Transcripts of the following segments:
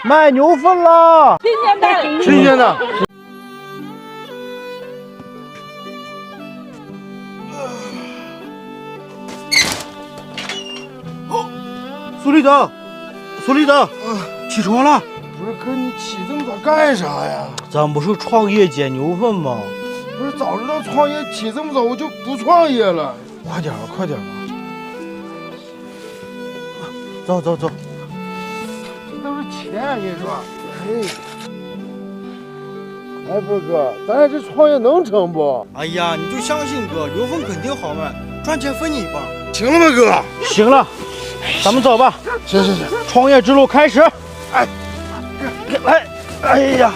卖牛粪了，新鲜的，新鲜的。苏立德，苏立德，起床了。不是哥，你起这么早干啥呀？咱不是创业捡牛粪吗？不是早知道创业起这么早，我就不创业了。快点吧，快点吧。走走走。这都是钱，你说？哎，不是哥，咱俩这创业能成不？哎呀，你就相信哥，牛粪肯定好卖，赚钱分你一半。行了吗，哥？行了，咱们走吧。行，创业之路开始。哎呀！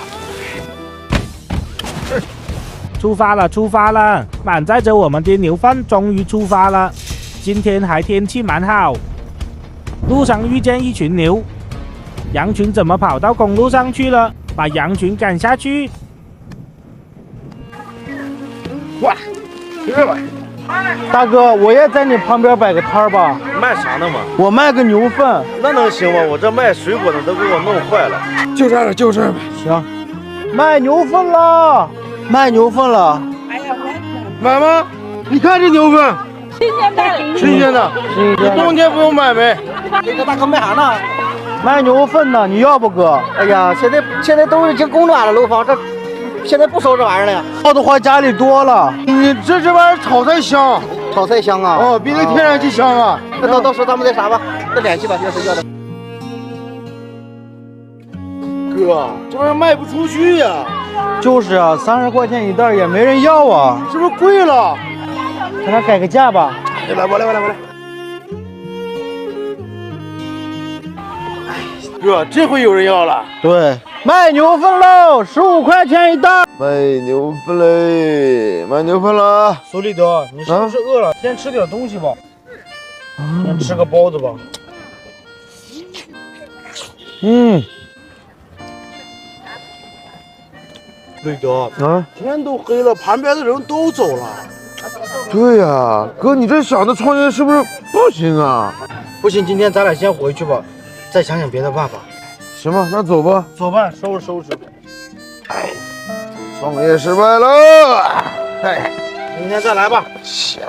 出发了，出发了！满载着我们的牛粪终于出发了。今天还天气蛮好，路上遇见一群牛，羊群怎么跑到公路上去了？把羊群赶下去！哇，这吧。大哥，我也在你旁边摆个摊儿吧。卖啥呢嘛？我卖个牛粪。那能行吗？我这卖水果的都给我弄坏了。就这儿，就这儿吧。行，卖牛粪了，卖牛粪了。哎呀，买吗？你看这牛粪，新鲜的，新鲜的，你冬天不用买没？这个大哥卖啥呢？卖牛粪呢，你要不哥？哎呀，现在都已经供暖了，楼房这现在不收这玩意儿了呀。要的话家里多了。你这玩意儿炒菜香，炒菜香啊！哦，比那天然气香啊。那到时候咱们再啥吧，再联系吧，要是要的。哥，这玩意儿卖不出去呀。就是啊，30块钱一袋也没人要啊，是不是贵了？咱俩改个价吧。来，我来。哥，这回有人要了。对，卖牛粪喽，15块钱一袋。卖牛粪嘞，卖牛粪了。苏立德，你是不是饿了？先吃点东西吧。先吃个包子吧。立德，天都黑了，旁边的人都走了。对呀，哥，你这想着创业是不是不行啊？不行，今天咱俩先回去吧，再想想别的办法。行吧，那走吧。走吧，收拾收拾。创业失败了。明天再来吧。行。